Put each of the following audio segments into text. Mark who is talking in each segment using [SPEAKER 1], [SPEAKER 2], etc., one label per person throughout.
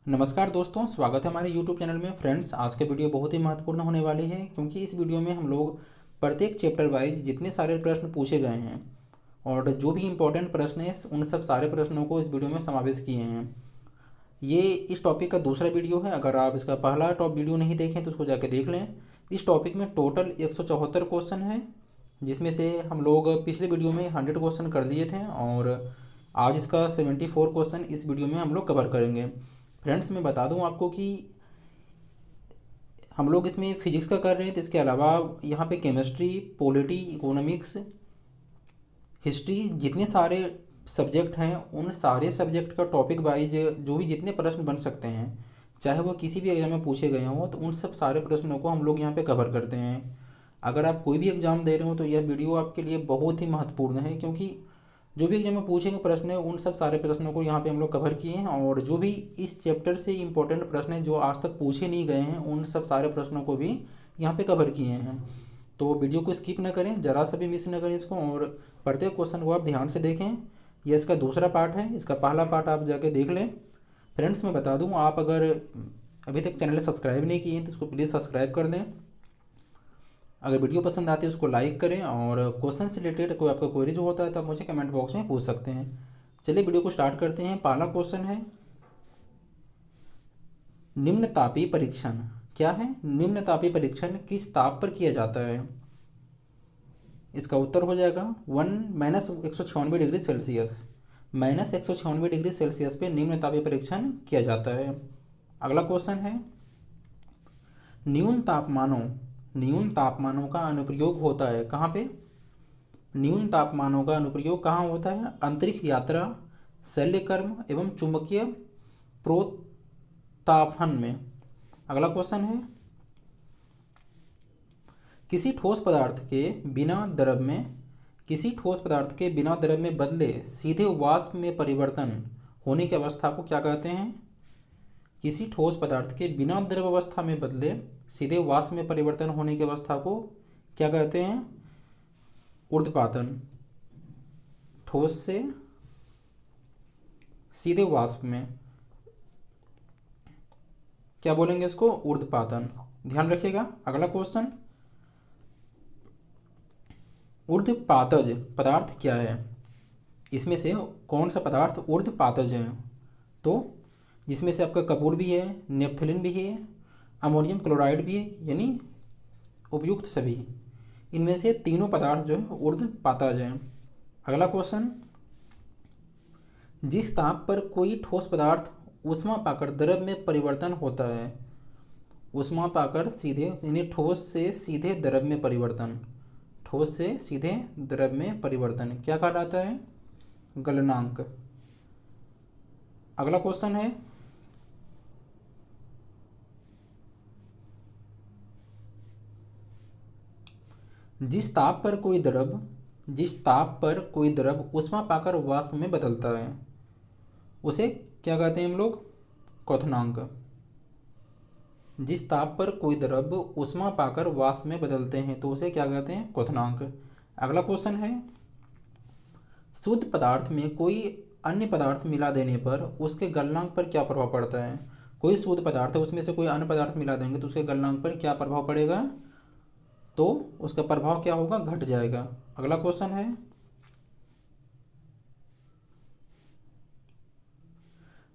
[SPEAKER 1] नमस्कार दोस्तों, स्वागत है हमारे YouTube चैनल में। फ्रेंड्स, आज का वीडियो बहुत ही महत्वपूर्ण होने वाली है क्योंकि इस वीडियो में हम लोग प्रत्येक चैप्टर वाइज जितने सारे प्रश्न पूछे गए हैं और जो भी इम्पोर्टेंट प्रश्न है उन सब सारे प्रश्नों को इस वीडियो में समावेश किए हैं। ये इस टॉपिक का दूसरा वीडियो है। अगर आप इसका पहला टॉप वीडियो नहीं देखें तो उसको जाके देख लें। इस टॉपिक में टोटल 174 क्वेश्चन है, जिसमें से हम लोग पिछले वीडियो में 100 क्वेश्चन कर लिए थे और आज इसका 74 क्वेश्चन इस वीडियो में हम लोग कवर करेंगे। फ्रेंड्स, मैं बता दूं आपको कि हम लोग इसमें फिजिक्स का कर रहे हैं, तो इसके अलावा यहाँ पे केमिस्ट्री, पॉलिटी, इकोनॉमिक्स, हिस्ट्री, जितने सारे सब्जेक्ट हैं उन सारे सब्जेक्ट का टॉपिक वाइज जो भी जितने प्रश्न बन सकते हैं, चाहे वो किसी भी एग्जाम में पूछे गए हों, तो उन सब सारे प्रश्नों को हम लोग यहाँ पे कवर करते हैं। अगर आप कोई भी एग्ज़ाम दे रहे हो तो यह वीडियो आपके लिए बहुत ही महत्वपूर्ण है, क्योंकि जो भी एग्जाम में पूछेंगे प्रश्न है उन सब सारे प्रश्नों को यहाँ पे हम लोग कवर किए हैं और जो भी इस चैप्टर से इम्पोर्टेंट प्रश्न हैं जो आज तक पूछे नहीं गए हैं उन सब सारे प्रश्नों को भी यहाँ पे कवर किए हैं। तो वीडियो को स्किप ना करें, ज़रा सा भी मिस ना करें इसको, और प्रत्येक क्वेश्चन को आप ध्यान से देखें। यह इसका दूसरा पार्ट है, इसका पहला पार्ट आप जाके देख लें। फ्रेंड्स, मैं बता दूँ, आप अगर अभी तक चैनल सब्सक्राइब नहीं किए हैं तो इसको प्लीज़ सब्सक्राइब कर दें। अगर वीडियो पसंद आती है उसको लाइक करें और क्वेश्चन से रिलेटेड कोई आपका क्वेरी जो होता है तो आप मुझे कमेंट बॉक्स में पूछ सकते हैं। चलिए वीडियो को स्टार्ट करते हैं। पहला क्वेश्चन है, निम्न तापीय परीक्षण क्या है? निम्न तापीय परीक्षण किस ताप पर किया जाता है? इसका उत्तर हो जाएगा -196 डिग्री सेल्सियस। -196 डिग्री सेल्सियस पे निम्न तापीय परीक्षण किया जाता है। अगला क्वेश्चन है, न्यून तापमानों का अनुप्रयोग होता है कहाँ पे? न्यून तापमानों का अनुप्रयोग कहाँ होता है? अंतरिक्ष यात्रा, शल्यकर्म एवं चुंबकीय प्रोत्तापन में। अगला क्वेश्चन है, किसी ठोस पदार्थ के बिना द्रव में बदले सीधे वाष्प में परिवर्तन होने की अवस्था को क्या कहते हैं? किसी ठोस पदार्थ के बिना द्रव अवस्था में बदले सीधे वाष्प में परिवर्तन होने की अवस्था को क्या कहते हैं? ऊर्ध्वपातन। ठोस से सीधे वाष्प में क्या बोलेंगे इसको? ऊर्ध्वपातन। ध्यान रखिएगा। अगला क्वेश्चन, ऊर्ध्वपातज पदार्थ क्या है? इसमें से कौन सा पदार्थ ऊर्ध्वपातज है? तो जिसमें से आपका कपूर भी है, नेपथलीन भी है, अमोनियम क्लोराइड भी है, यानी उपयुक्त सभी। इनमें से तीनों पदार्थ जो है ऊर्ध्वपातज हैं। अगला क्वेश्चन, जिस ताप पर कोई ठोस पदार्थ ऊष्मा पाकर द्रव में परिवर्तन होता है, ऊष्मा पाकर सीधे यानी ठोस से सीधे द्रव में परिवर्तन, ठोस से सीधे द्रव में परिवर्तन क्या कहलाता है? गलनांक। अगला क्वेश्चन है, जिस ताप पर कोई द्रव ऊष्मा पाकर वाष्प में बदलता है उसे क्या कहते हैं हम लोग? क्वथनांक। जिस ताप पर कोई द्रव ऊष्मा पाकर वाष्प में बदलते हैं तो उसे क्या कहते हैं? क्वथनांक। अगला क्वेश्चन है, शुद्ध पदार्थ में कोई अन्य पदार्थ मिला देने पर उसके गलनांक पर क्या प्रभाव पड़ता है? कोई शुद्ध पदार्थ है, उसमें से कोई अन्य पदार्थ मिला देंगे तो उसके गलनांक पर क्या प्रभाव पड़ेगा? तो उसका प्रभाव क्या होगा? घट जाएगा। अगला क्वेश्चन है,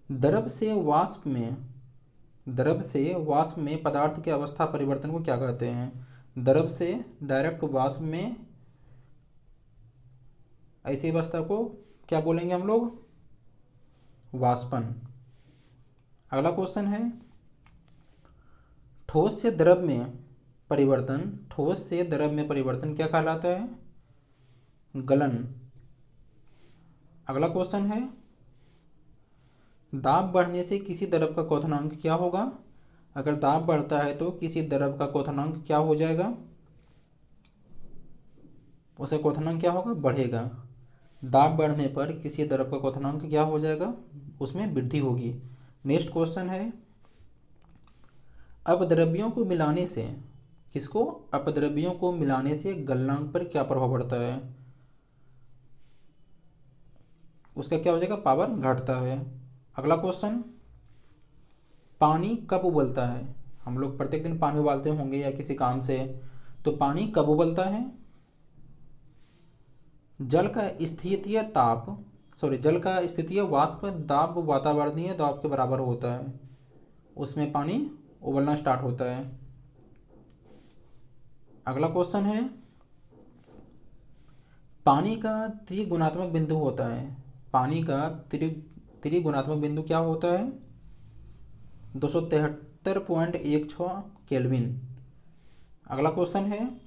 [SPEAKER 1] द्रव से वाष्प में पदार्थ के अवस्था परिवर्तन को क्या कहते हैं? द्रव से डायरेक्ट वाष्प में ऐसी अवस्था को क्या बोलेंगे हम लोग? वाष्पन। अगला क्वेश्चन है, ठोस से द्रव में परिवर्तन क्या कहलाता है? गलन। अगला क्वेश्चन है, दाब बढ़ने से किसी द्रव का क्वथनांक क्या होगा? अगर दाब बढ़ता है तो किसी द्रव का क्वथनांक क्या हो जाएगा? उसे क्वथनांक क्या होगा? बढ़ेगा। दाब बढ़ने पर किसी द्रव का क्वथनांक क्या हो जाएगा? उसमें वृद्धि होगी। नेक्स्ट क्वेश्चन है, अपद्रव्यों को मिलाने से किसको? अपद्रव्यों को मिलाने से गलनांक पर क्या प्रभाव पड़ता है? उसका क्या हो जाएगा? पावर घटता है। अगला क्वेश्चन, पानी कब उबलता है? हम लोग प्रत्येक दिन पानी उबालते होंगे या किसी काम से, तो पानी कब उबलता है? जल का स्थितीय ताप जल का स्थितीय वाष्प दाब वातावरणीय दाब के बराबर होता है, उसमें पानी उबलना स्टार्ट होता है। अगला क्वेश्चन है, पानी का त्रिगुणात्मक बिंदु होता है। पानी का त्रिगुणात्मक बिंदु क्या होता है? 273.16 केल्विन। अगला क्वेश्चन है,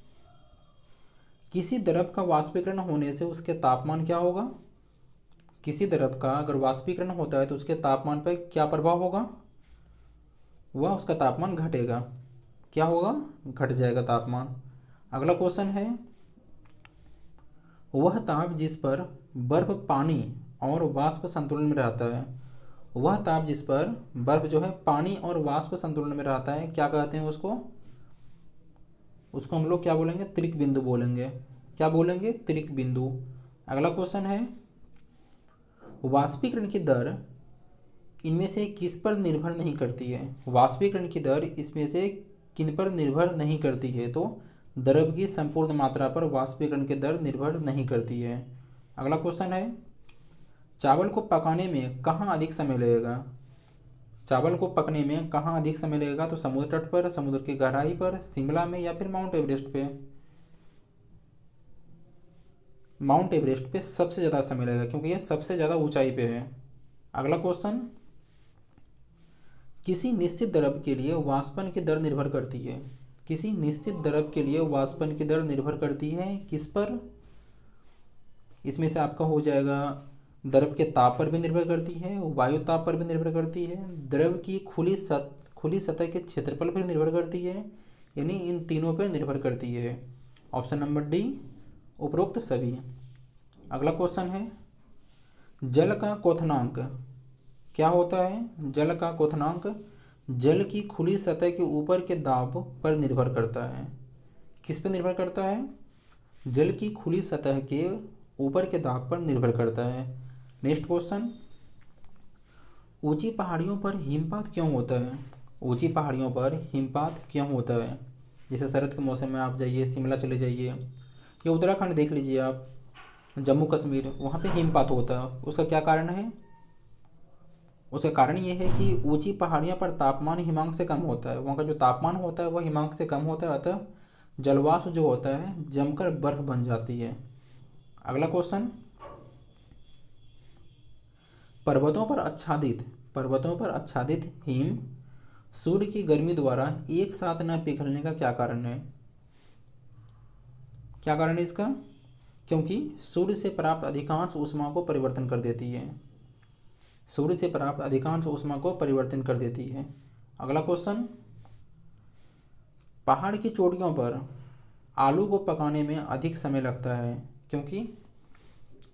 [SPEAKER 1] किसी द्रव का वाष्पीकरण होने से उसके तापमान क्या होगा? किसी द्रव का अगर वाष्पीकरण होता है तो उसके तापमान पर क्या प्रभाव होगा? वह उसका तापमान घटेगा। क्या होगा? घट जाएगा तापमान। अगला क्वेश्चन है, वह ताप जिस पर बर्फ पानी और वाष्प संतुलन में रहता है। वह ताप जिस पर बर्फ जो है पानी और वाष्प संतुलन में रहता है, क्या कहते हैं उसको? उसको हम लोग क्या बोलेंगे? त्रिक बिंदु बोलेंगे। क्या बोलेंगे? त्रिक बिंदु। अगला क्वेश्चन है, वाष्पीकरण की दर इनमें से किस पर निर्भर नहीं करती है? वाष्पीकरण की दर इसमें से किन पर निर्भर नहीं करती है? तो द्रव की संपूर्ण मात्रा पर वाष्पीकरण की दर निर्भर नहीं करती है। अगला क्वेश्चन है, चावल को पकाने में कहाँ अधिक समय लगेगा? चावल को पकने में कहाँ अधिक समय लगेगा? तो समुद्र तट पर, समुद्र की गहराई पर, शिमला में, या फिर माउंट एवरेस्ट पे? माउंट एवरेस्ट पे सबसे ज़्यादा समय लगेगा क्योंकि यह सबसे ज़्यादा ऊंचाई पे है। अगला क्वेश्चन, किसी निश्चित द्रव के लिए वाष्पन की दर निर्भर करती है। किसी निश्चित द्रव के लिए वाष्पन की दर निर्भर करती है किस पर? इसमें से आपका हो जाएगा, द्रव के ताप पर भी निर्भर करती है, वायु ताप पर भी निर्भर करती है, द्रव की खुली सतह के क्षेत्रफल पर निर्भर करती है, यानी इन तीनों पर निर्भर करती है। ऑप्शन नंबर डी, उपरोक्त सभी। अगला क्वेश्चन है, जल का क्वथनांक क्या होता है? जल का क्वथनांक जल की खुली सतह के ऊपर के दाब पर निर्भर करता है। किस पर निर्भर करता है? जल की खुली सतह के ऊपर के दाब पर निर्भर करता है। नेक्स्ट क्वेश्चन, ऊंची पहाड़ियों पर हिमपात क्यों होता है? ऊंची पहाड़ियों पर हिमपात क्यों होता है? जैसे शरद के मौसम में आप जाइए, शिमला चले जाइए या उत्तराखंड देख लीजिए आप, जम्मू कश्मीर, वहाँ पे हिमपात होता है। उसका क्या कारण है? उसका कारण ये है कि ऊंची पहाड़ियों पर तापमान हिमांक से कम होता है। वहाँ का जो तापमान होता है वह हिमांक से कम होता है, अतः जलवाष्प जो होता है जमकर बर्फ बन जाती है। अगला क्वेश्चन, पर्वतों पर आच्छादित हिम सूर्य की गर्मी द्वारा एक साथ न पिघलने का क्या कारण है? क्या कारण है इसका? क्योंकि सूर्य से प्राप्त अधिकांश ऊष्मा को परिवर्तन कर देती है। सूर्य से प्राप्त अधिकांश ऊष्मा को परिवर्तन कर देती है। अगला क्वेश्चन, पहाड़ की चोटियों पर आलू को पकाने में अधिक समय लगता है क्योंकि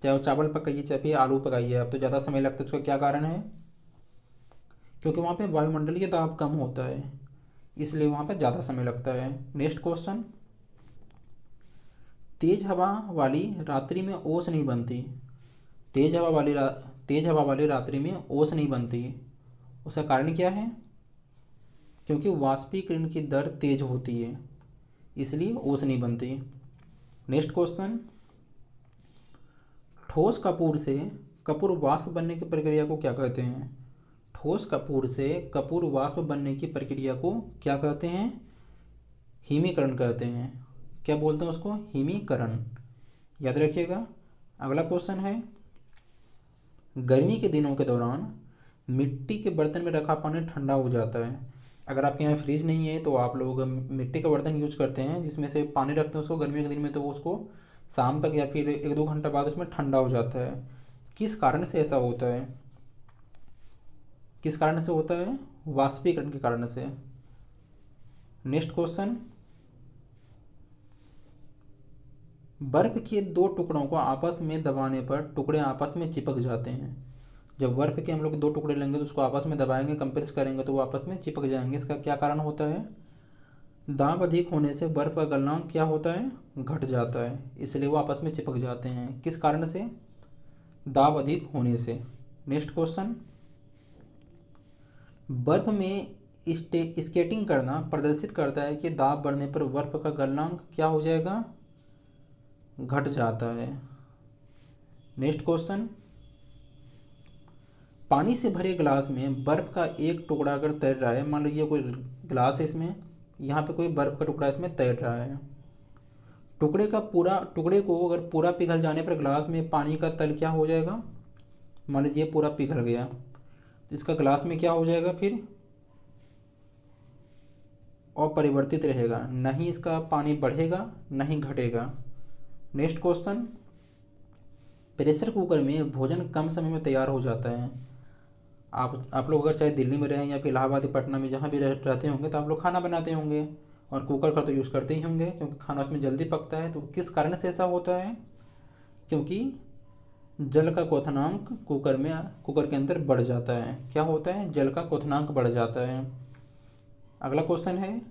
[SPEAKER 1] चाहे चावल पकाइए चाहे फिर आलू पकाइए आप, तो ज़्यादा समय लगता है। उसका क्या कारण है? क्योंकि वहाँ पे वायुमंडलीय दाब कम होता है, इसलिए वहाँ पे ज़्यादा समय लगता है। नेक्स्ट क्वेश्चन, तेज हवा वाली रात्रि में ओस नहीं बनती। तेज हवा वाली रात्रि में ओस नहीं बनती, उसका कारण क्या है? क्योंकि वाष्पीकरण की दर तेज होती है, इसलिए ओस नहीं बनती। नेक्स्ट क्वेश्चन, ठोस कपूर से कपूर वाष्प बनने की प्रक्रिया को क्या कहते हैं? ठोस कपूर से कपूर वाष्प बनने की प्रक्रिया को क्या कहते हैं? हिमीकरण कहते हैं। क्या बोलते हैं उसको? हिमीकरण। याद रखिएगा। अगला क्वेश्चन है, गर्मी के दिनों के दौरान मिट्टी के बर्तन में रखा पानी ठंडा हो जाता है। अगर आपके यहाँ फ्रिज नहीं है तो आप लोग मिट्टी का बर्तन यूज करते हैं जिसमें से पानी रखते हैं उसको गर्मी के दिन में, तो उसको शाम तक या फिर 1-2 घंटा बाद उसमें ठंडा हो जाता है। किस कारण से ऐसा होता है? किस कारण से होता है? वाष्पीकरण के कारण से। नेक्स्ट क्वेश्चन, बर्फ के 2 टुकड़ों को आपस में दबाने पर टुकड़े आपस में चिपक जाते हैं। जब बर्फ के हम लोग 2 टुकड़े लेंगे तो उसको आपस में दबाएंगे, कंप्रेस करेंगे तो वो आपस में चिपक जाएंगे। इसका क्या कारण होता है? दाब अधिक होने से बर्फ का गलनांक क्या होता है? घट जाता है, इसलिए वो आपस में चिपक जाते हैं। किस कारण से? दाब अधिक होने से। नेक्स्ट क्वेश्चन, बर्फ में स्केटिंग करना प्रदर्शित करता है कि दाब बढ़ने पर बर्फ का गलनांक क्या हो जाएगा, घट जाता है। नेक्स्ट क्वेश्चन, पानी से भरे गिलास में बर्फ का एक टुकड़ा अगर तैर रहा है, मान लीजिए कोई गिलास है, इसमें यहाँ पे कोई बर्फ का टुकड़ा इसमें तैर रहा है, टुकड़े को अगर पूरा पिघल जाने पर गिलास में पानी का तल क्या हो जाएगा, मान लीजिए पूरा पिघल गया, तो इसका गिलास में क्या हो जाएगा फिर, अपरिवर्तित रहेगा, न ही इसका पानी बढ़ेगा न ही घटेगा। नेक्स्ट क्वेश्चन, प्रेशर कुकर में भोजन कम समय में तैयार हो जाता है। आप लोग अगर चाहे दिल्ली में रहें या फिर इलाहाबाद पटना में जहाँ भी रहते होंगे तो आप लोग खाना बनाते होंगे और कुकर का तो यूज़ करते ही होंगे क्योंकि खाना उसमें जल्दी पकता है। तो किस कारण से ऐसा होता है, क्योंकि जल का क्वथनांक कुकर के अंदर बढ़ जाता है। क्या होता है, जल का क्वथनांक बढ़ जाता है। अगला क्वेश्चन है,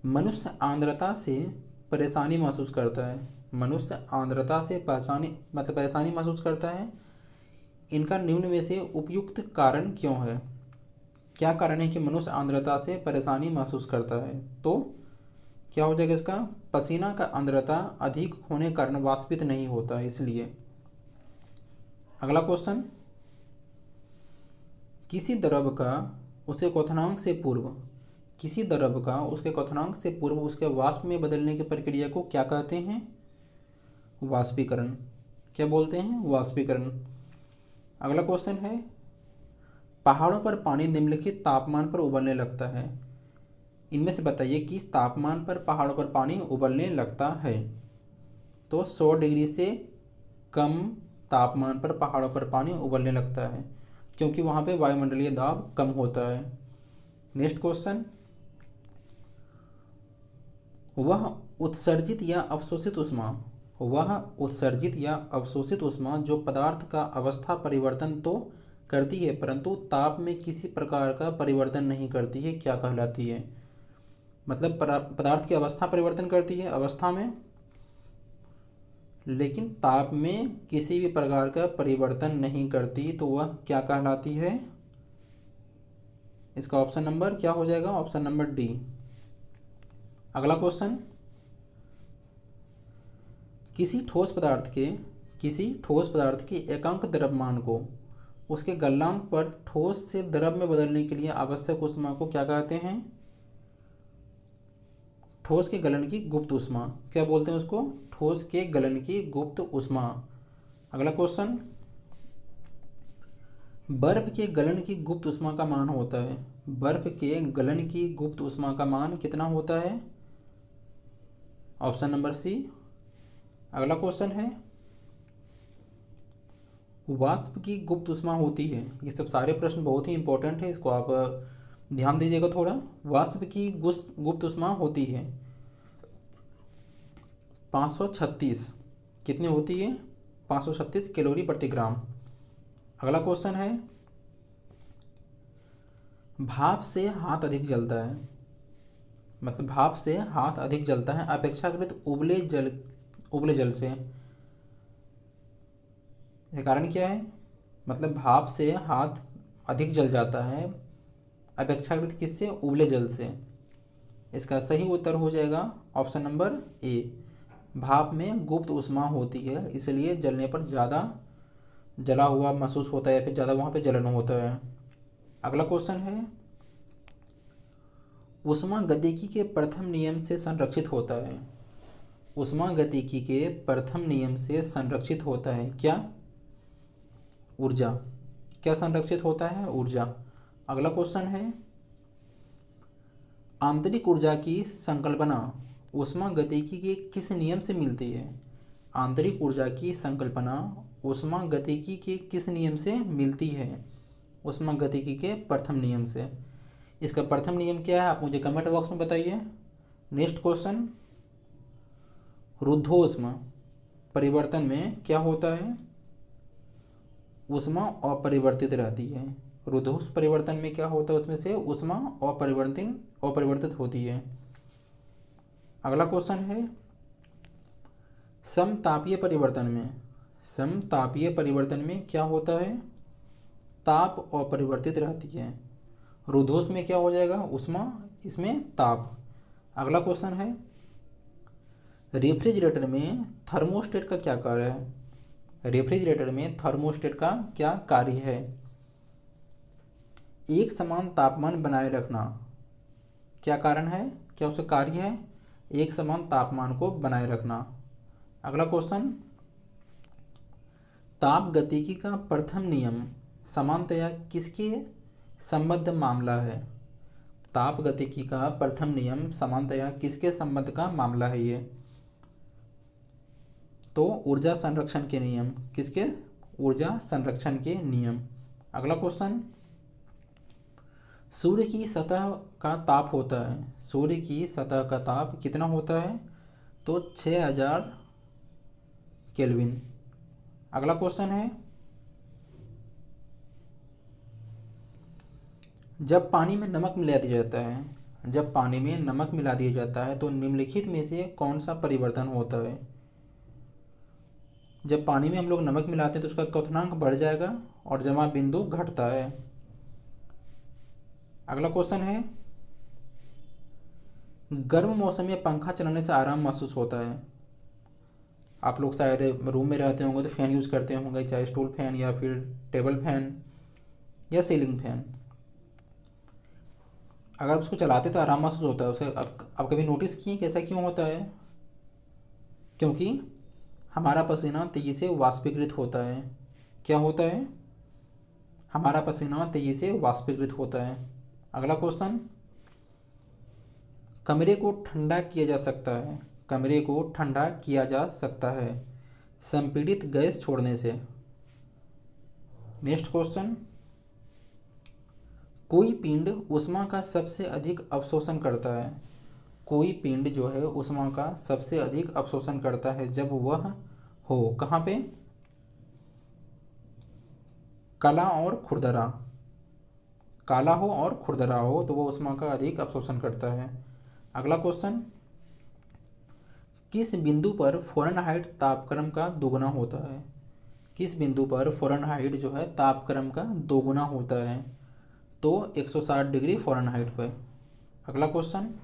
[SPEAKER 1] मनुष्य आर्द्रता से परेशानी महसूस करता है। मनुष्य आर्द्रता से परेशानी महसूस करता है, इनका निम्न में से उपयुक्त कारण क्यों है। क्या कारण है कि मनुष्य आर्द्रता से परेशानी महसूस करता है, तो क्या हो जाएगा इसका, पसीना का आर्द्रता अधिक होने के कारण वाष्पित नहीं होता इसलिए। अगला क्वेश्चन, किसी द्रव का उसके क्वथनांक से पूर्व उसके वाष्प में बदलने की प्रक्रिया को क्या कहते हैं, वाष्पीकरण। क्या बोलते हैं, वाष्पीकरण। अगला क्वेश्चन है, पहाड़ों पर पानी निम्नलिखित तापमान पर उबलने लगता है। इनमें से बताइए किस तापमान पर पहाड़ों पर पानी उबलने लगता है। तो 100 डिग्री से कम तापमान पर पहाड़ों पर पानी उबलने लगता है क्योंकि वहाँ पे वायुमंडलीय दाब कम होता है। नेक्स्ट क्वेश्चन, वह उत्सर्जित या अवशोषित ऊष्मा जो पदार्थ का अवस्था परिवर्तन तो करती है परंतु ताप में किसी प्रकार का परिवर्तन नहीं करती है, क्या कहलाती है। मतलब पदार्थ की अवस्था परिवर्तन करती है अवस्था में, लेकिन ताप में किसी भी प्रकार का परिवर्तन नहीं करती, तो वह क्या कहलाती है। इसका ऑप्शन नंबर क्या हो जाएगा, ऑप्शन नंबर डी। अगला क्वेश्चन, किसी ठोस पदार्थ के एकांक द्रव्यमान को उसके गलनांक पर ठोस से द्रव में बदलने के लिए आवश्यक ऊष्मा को क्या कहते हैं, ठोस के गलन की गुप्त ऊष्मा। क्या बोलते हैं उसको, ठोस के गलन की गुप्त ऊष्मा। अगला क्वेश्चन, बर्फ के गलन की गुप्त ऊष्मा का मान होता है, बर्फ के गलन की गुप्त ऊष्मा का मान कितना होता है, ऑप्शन नंबर सी। अगला क्वेश्चन है, वाष्प की गुप्त ऊष्मा होती है। ये सब सारे प्रश्न बहुत ही इंपॉर्टेंट है, इसको आप ध्यान दीजिएगा थोड़ा। वाष्प की गुप्त ऊष्मा होती है 536, कितनी होती है, 536 कैलोरी प्रति ग्राम। अगला क्वेश्चन है, भाप से हाथ अधिक जलता है, मतलब भाप से हाथ अधिक जलता है अपेक्षाकृत उबले जल से। यह कारण क्या है, मतलब भाप से हाथ अधिक जल जाता है अपेक्षाकृत किससे, उबले जल से। इसका सही उत्तर हो जाएगा ऑप्शन नंबर ए, भाप में गुप्त ऊष्मा होती है इसलिए जलने पर ज़्यादा जला हुआ महसूस होता है, फिर ज़्यादा वहाँ पे जलन होता है। अगला क्वेश्चन है, ऊष्मागतिकी के प्रथम नियम से संरक्षित होता है। ऊष्मागतिकी के प्रथम नियम से संरक्षित होता है क्या, ऊर्जा। क्या संरक्षित होता है, ऊर्जा। अगला क्वेश्चन है, आंतरिक ऊर्जा की संकल्पना ऊष्मागतिकी के किस नियम से मिलती है। आंतरिक ऊर्जा की संकल्पना ऊष्मागतिकी के किस नियम से मिलती है, ऊष्मागतिकी के प्रथम नियम से। इसका प्रथम नियम क्या है, आप मुझे कमेंट बॉक्स में बताइए। नेक्स्ट क्वेश्चन, रुद्धोष्मा परिवर्तन में क्या होता है, ऊष्मा अपरिवर्तित रहती है। रुद्धोष्म परिवर्तन में क्या होता है, उसमें से ऊष्मा अपरिवर्तित होती है। अगला क्वेश्चन है, समतापीय परिवर्तन में क्या होता है, ताप अपरिवर्तित रहती है। रुद्धोष्म में क्या हो जाएगा, ऊष्मा, इसमें ताप। अगला क्वेश्चन है, रेफ्रिजरेटर में थर्मोस्टेट का क्या कार्य है। रेफ्रिजरेटर में थर्मोस्टेट का क्या कार्य है। एक समान तापमान बनाए रखना, क्या कारण है, क्या उसका कार्य है, एक समान तापमान को बनाए रखना। अगला क्वेश्चन, ताप गतिकी का प्रथम नियम सामान्यतया किसके संबद्ध मामला है। ताप गतिकी का प्रथम नियम सामान्यतया किसके संबंध का मामला है ये, तो ऊर्जा संरक्षण के नियम, किसके, ऊर्जा संरक्षण के नियम। अगला क्वेश्चन, सूर्य की सतह का ताप होता है, सूर्य की सतह का ताप कितना होता है, तो 6000 केल्विन। अगला क्वेश्चन है, जब पानी में नमक मिला दिया जाता है, जब पानी में नमक मिला दिया जाता है तो निम्नलिखित में से कौन सा परिवर्तन होता है। जब पानी में हम लोग नमक मिलाते हैं तो उसका क्वथनांक बढ़ जाएगा और जमा बिंदु घटता है। अगला क्वेश्चन है, गर्म मौसम में पंखा चलाने से आराम महसूस होता है। आप लोग शायद रूम में रहते होंगे तो फैन यूज़ करते होंगे, चाहे स्टूल फैन या फिर टेबल फैन या सीलिंग फैन। अगर उसको चलाते तो आराम महसूस होता है उसे। अब कभी नोटिस किए कैसा क्यों होता है, क्योंकि हमारा पसीना तेज़ी से वाष्पीकृत होता है। क्या होता है, हमारा पसीना तेज़ी से वाष्पीकृत होता है। अगला क्वेश्चन, कमरे को ठंडा किया जा सकता है, कमरे को ठंडा किया जा सकता है संपीड़ित गैस छोड़ने से। नेक्स्ट क्वेश्चन, कोई पिंड ऊष्मा का सबसे अधिक अवशोषण करता है, कोई पिंड जो है ऊष्मा का सबसे अधिक अवशोषण करता है जब वह हो कहाँ पे, काला और खुरदरा, काला हो और खुरदरा हो तो वह ऊष्मा का अधिक अवशोषण करता है। अगला क्वेश्चन, किस बिंदु पर फ़ारेनहाइट तापक्रम का दोगुना होता है, किस बिंदु पर फ़ारेनहाइट जो है तापक्रम का दोगुना होता है, तो 160 डिग्री फ़ारेनहाइट पर। अगला क्वेश्चन,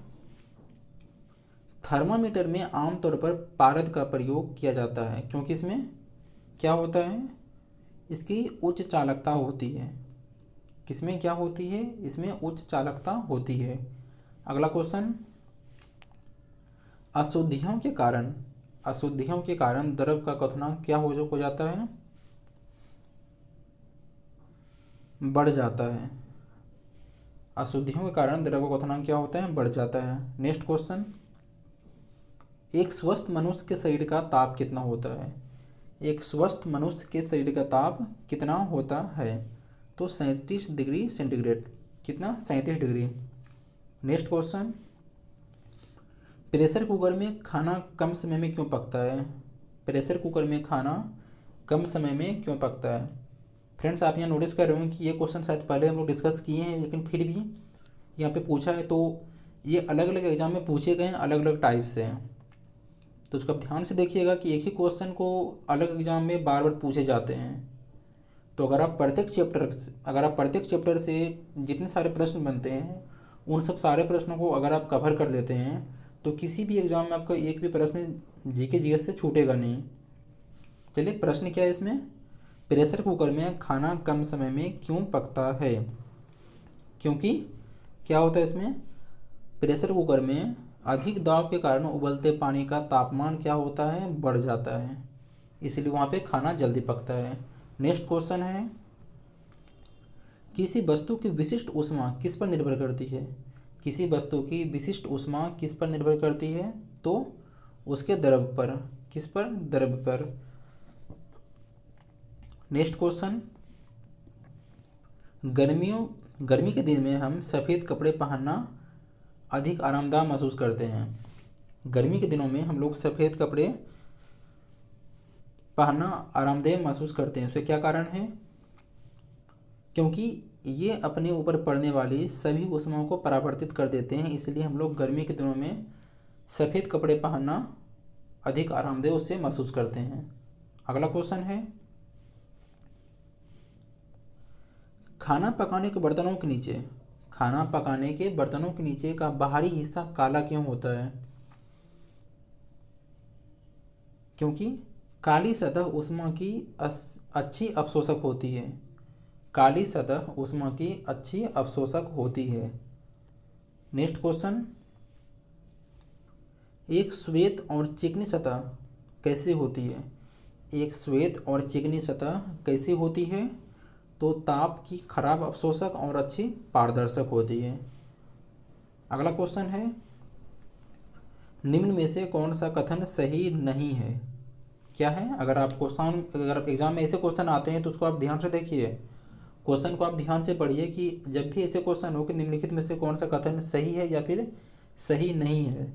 [SPEAKER 1] थर्मामीटर में आमतौर पर पारद का प्रयोग किया जाता है क्योंकि इसमें क्या होता है, इसकी उच्च चालकता होती है। किसमें क्या होती है, इसमें उच्च चालकता होती है। अगला क्वेश्चन, अशुद्धियों के कारण, अशुद्धियों के कारण द्रव का क्वथनांक क्या हो जाता है, बढ़ जाता है। अशुद्धियों के कारण द्रव का क्वथनांक क्या होता है, बढ़ जाता है। नेक्स्ट क्वेश्चन, एक स्वस्थ मनुष्य के शरीर का ताप कितना होता है, एक स्वस्थ मनुष्य के शरीर का ताप कितना होता है, तो 37 डिग्री सेंटीग्रेड। कितना, 37 degree. Next question, pressure cooker में खाना कम समय में क्यों पकता है, प्रेशर कुकर में खाना कम समय में क्यों पकता है। फ्रेंड्स आप यहाँ नोटिस कर रहे हो कि ये क्वेश्चन शायद पहले हम लोग डिस्कस किए हैं लेकिन फिर भी यहाँ पे पूछा है, तो ये अलग अलग एग्जाम में पूछे गए हैं, अलग अलग टाइप से हैं। तो उसको आप ध्यान से देखिएगा कि एक ही क्वेश्चन को अलग एग्जाम में बार बार पूछे जाते हैं। तो अगर आप प्रत्येक चैप्टर से जितने सारे प्रश्न बनते हैं उन सब सारे प्रश्नों को अगर आप कवर कर लेते हैं तो किसी भी एग्ज़ाम में आपका एक भी प्रश्न जीके जीएस से छूटेगा नहीं। चलिए प्रश्न क्या है इसमें, प्रेशर कुकर में खाना कम समय में क्यों पकता है, क्योंकि क्या होता है इसमें, प्रेशर कुकर में अधिक दाब के कारण उबलते पानी का तापमान क्या होता है, बढ़ जाता है, इसलिए वहाँ पे खाना जल्दी पकता है। नेक्स्ट क्वेश्चन है, किसी वस्तु की विशिष्ट ऊष्मा किस पर निर्भर करती है, किसी वस्तु की विशिष्ट ऊष्मा किस पर निर्भर करती है, तो उसके द्रव पर। किस पर, द्रव पर। नेक्स्ट क्वेश्चन, गर्मी के दिन में हम सफ़ेद कपड़े पहनना अधिक आरामदायक महसूस करते हैं। गर्मी के दिनों में हम लोग सफ़ेद कपड़े पहनना आरामदायक महसूस करते हैं, उसका क्या कारण है, क्योंकि ये अपने ऊपर पड़ने वाली सभी ऊष्माओं को परावर्तित कर देते हैं, इसलिए हम लोग गर्मी के दिनों में सफ़ेद कपड़े पहनना अधिक आरामदेह उससे महसूस करते हैं। अगला क्वेश्चन है, खाना पकाने के बर्तनों के नीचे खाना पकाने के बर्तनों के नीचे का बाहरी हिस्सा काला क्यों होता है? क्योंकि काली सतह ऊष्मा की अच्छी अवशोषक होती है। काली सतह ऊष्मा की अच्छी अवशोषक होती है। नेक्स्ट क्वेश्चन, एक श्वेत और चिकनी सतह कैसे होती है? एक श्वेत और चिकनी सतह कैसी होती है? तो ताप की खराब अवशोषक और अच्छी पारदर्शक होती है। अगला क्वेश्चन है, निम्न में से कौन सा कथन सही नहीं है? क्या है? अगर एग्जाम में ऐसे क्वेश्चन आते हैं तो उसको आप ध्यान से देखिए, क्वेश्चन को आप ध्यान से पढ़िए कि जब भी ऐसे क्वेश्चन हो कि निम्नलिखित में से कौन सा कथन सही है या फिर सही नहीं है,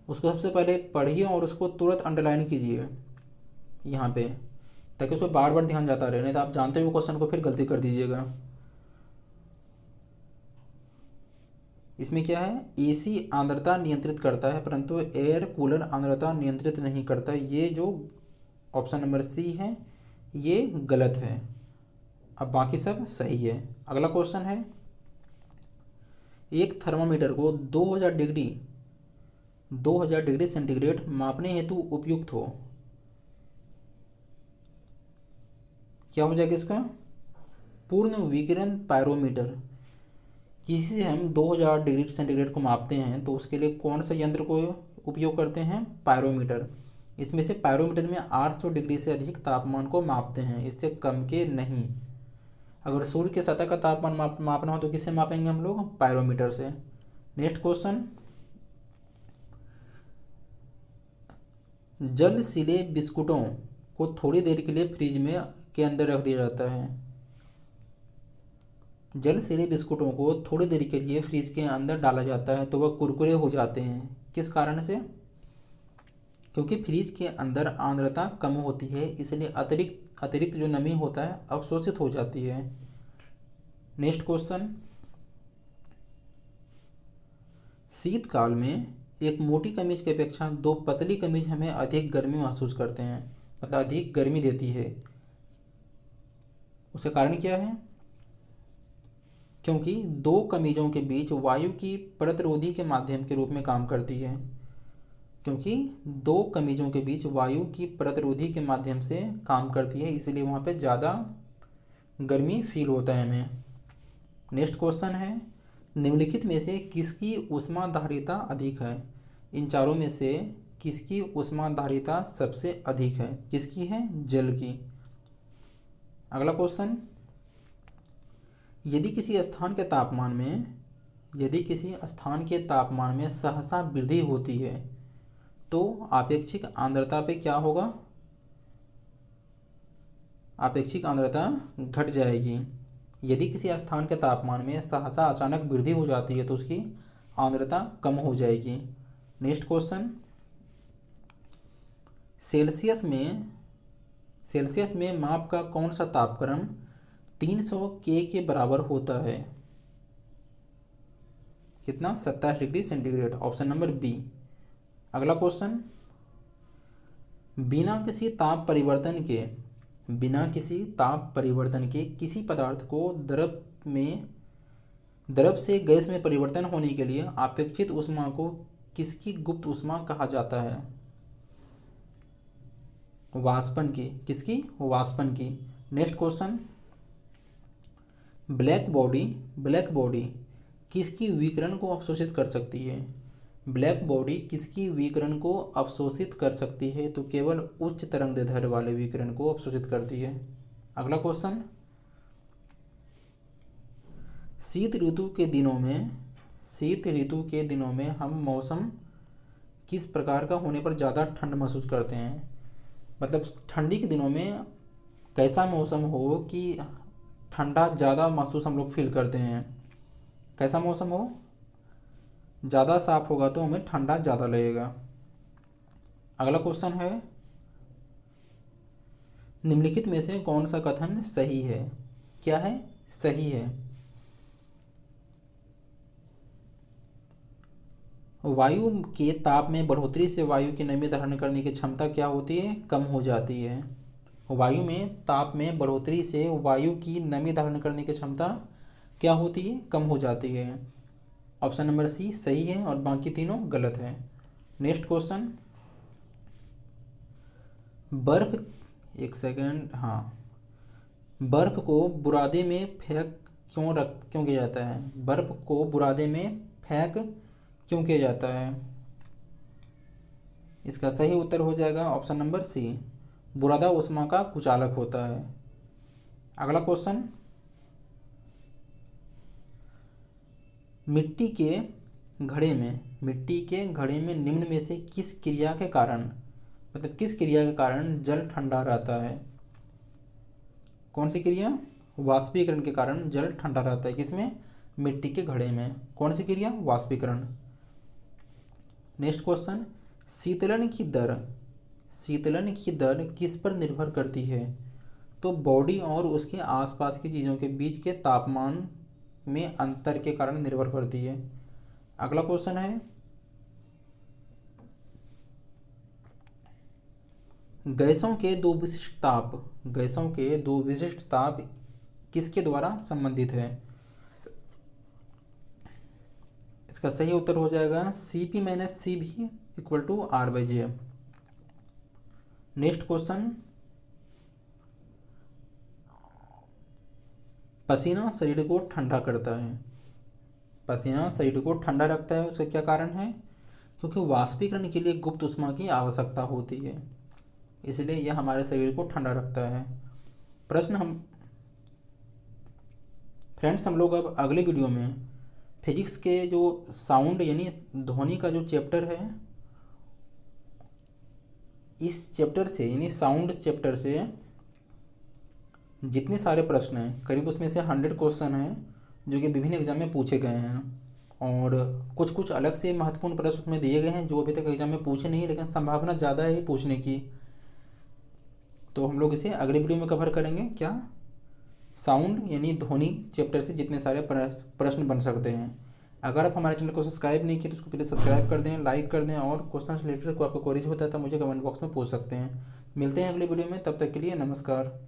[SPEAKER 1] उसको सबसे पहले पढ़िए और उसको तुरंत अंडरलाइन कीजिए यहाँ पे, ताकि उसको बार बार ध्यान जाता रहे, नहीं तो आप जानते हुए क्वेश्चन को फिर गलती कर दीजिएगा। इसमें क्या है, एसी आर्द्रता नियंत्रित करता है परंतु एयर कूलर आर्द्रता नियंत्रित नहीं करता। ये जो ऑप्शन नंबर सी है ये गलत है, अब बाकी सब सही है। अगला क्वेश्चन है, एक थर्मामीटर को 2000 डिग्री सेंटीग्रेड मापने हेतु उपयुक्त हो। क्या हो जाएगा इसका? पूर्ण विकिरण पायरोमीटर। किसी से हम 2000 डिग्री सेंटीग्रेड को मापते हैं तो उसके लिए कौन सा यंत्र को उपयोग करते हैं? पायरोमीटर। इसमें से पायरोमीटर में 800 डिग्री से अधिक तापमान को मापते हैं, इससे कम के नहीं। अगर सूर्य के सतह का तापमान मापना हो तो किससे मापेंगे हम लोग? पायरोमीटर से। नेक्स्ट क्वेश्चन, जल सिले बिस्कुटों को थोड़ी देर के लिए फ्रिज में के अंदर रख दिया जाता है। जल सिले बिस्कुटों को थोड़ी देर के लिए फ्रिज के अंदर डाला जाता है तो वह कुरकुरे हो जाते हैं, किस कारण से? क्योंकि फ्रिज के अंदर आर्द्रता कम होती है, इसलिए अतिरिक्त जो नमी होता है अवशोषित हो जाती है। नेक्स्ट क्वेश्चन, शीतकाल में एक मोटी कमीज की अपेक्षा 2 पतली कमीज हमें अधिक गर्मी महसूस करते हैं, मतलब अधिक गर्मी देती है। उसका कारण क्या है? क्योंकि 2 कमीजों के बीच वायु की प्रतिरोधी के माध्यम के रूप में काम करती है। क्योंकि 2 कमीजों के बीच वायु की प्रतिरोधी के माध्यम से काम करती है, इसलिए वहाँ पे ज़्यादा गर्मी फील होता है हमें। नेक्स्ट क्वेश्चन है, निम्नलिखित में से किसकी ऊष्माधारिता अधिक है? इन चारों में से किसकी ऊष्माधारिता सबसे अधिक है? किसकी है? जल की। अगला क्वेश्चन, यदि किसी स्थान के तापमान में सहसा वृद्धि होती है तो आपेक्षिक आर्द्रता पे क्या होगा? आपेक्षिक आर्द्रता घट जाएगी। यदि किसी स्थान के तापमान में सहसा अचानक वृद्धि हो जाती है तो उसकी आर्द्रता कम हो जाएगी। नेक्स्ट क्वेश्चन, सेल्सियस में माप का कौन सा तापक्रम 300 के बराबर होता है? कितना? 27 degree centigrade, option number B. अगला क्वेश्चन, बिना किसी ताप परिवर्तन के किसी पदार्थ को द्रव से गैस में परिवर्तन होने के लिए अपेक्षित ऊष्मा को किसकी गुप्त ऊष्मा कहा जाता है? वाष्पन की। किसकी? वाष्पन की। नेक्स्ट क्वेश्चन, ब्लैक बॉडी किसकी विकिरण को अवशोषित कर सकती है? ब्लैक बॉडी किसकी विकिरण को अवशोषित कर सकती है? तो केवल उच्च तरंगदैर्ध्य वाले विकिरण को अवशोषित करती है। अगला क्वेश्चन, शीत ऋतु के दिनों में हम मौसम किस प्रकार का होने पर ज़्यादा ठंड महसूस करते हैं? मतलब ठंडी के दिनों में कैसा मौसम हो कि ठंडा ज़्यादा महसूस हम लोग फील करते हैं? कैसा मौसम हो? ज़्यादा साफ होगा तो हमें ठंडा ज़्यादा लगेगा। अगला क्वेश्चन है, निम्नलिखित में से कौन सा कथन सही है? क्या है? सही है। वायु के ताप में बढ़ोतरी से वायु की नमी धारण करने की क्षमता क्या होती है? कम हो जाती है। वायु में ताप में बढ़ोतरी से वायु की नमी धारण करने की क्षमता क्या होती है, कम हो जाती है। ऑप्शन नंबर सी सही है और बाकी तीनों गलत है। नेक्स्ट क्वेश्चन, बर्फ, एक सेकेंड, हाँ, बर्फ को बुरादे में फेंक क्यों किया जाता है? बर्फ को बुरादे में फेंक क्यों किया जाता है? इसका सही उत्तर हो जाएगा ऑप्शन नंबर सी, बुरादा उष्मा का कुचालक होता है। अगला क्वेश्चन, मिट्टी के घड़े में निम्न में से किस क्रिया के कारण, मतलब किस क्रिया के कारण जल ठंडा रहता है? कौन सी क्रिया? वाष्पीकरण के कारण जल ठंडा रहता है। किसमें? मिट्टी के घड़े में। कौन सी क्रिया? वाष्पीकरण। नेक्स्ट क्वेश्चन, शीतलन की दर किस पर निर्भर करती है? तो बॉडी और उसके आसपास की चीज़ों के बीच के तापमान में अंतर के कारण निर्भर करती है। अगला क्वेश्चन है, गैसों के दो विशिष्ट ताप किसके द्वारा संबंधित है? इसका सही उत्तर हो जाएगा Cp - Cv = R/J। Next question, पसीना शरीर को ठंडा करता है। पसीना शरीर को ठंडा रखता है, उसका क्या कारण है? क्योंकि वाष्पीकरण के लिए गुप्त ऊष्मा की आवश्यकता होती है, इसलिए यह हमारे शरीर को ठंडा रखता है। फ्रेंड्स, हम लोग अब अगले वीडियो में फिजिक्स के जो साउंड यानी ध्वनि का जो चैप्टर है, इस चैप्टर से यानी साउंड चैप्टर से जितने सारे प्रश्न हैं, करीब उसमें से 100 क्वेश्चन हैं जो कि विभिन्न एग्जाम में पूछे गए हैं, और कुछ अलग से महत्वपूर्ण प्रश्न उसमें दिए गए हैं जो अभी तक एग्जाम में पूछे नहीं, लेकिन संभावना ज़्यादा है पूछने की। तो हम लोग इसे अगले वीडियो में कवर करेंगे। क्या? साउंड यानी ध्वनि चैप्टर से जितने सारे प्रश्न बन सकते हैं। अगर आप हमारे चैनल को सब्सक्राइब नहीं किए तो उसको पहले सब्सक्राइब कर दें, लाइक कर दें, और क्वेश्चन रिलेटेड को आपको क्वेरीज होता है तो मुझे कमेंट बॉक्स में पूछ सकते हैं। मिलते हैं अगले वीडियो में, तब तक के लिए नमस्कार।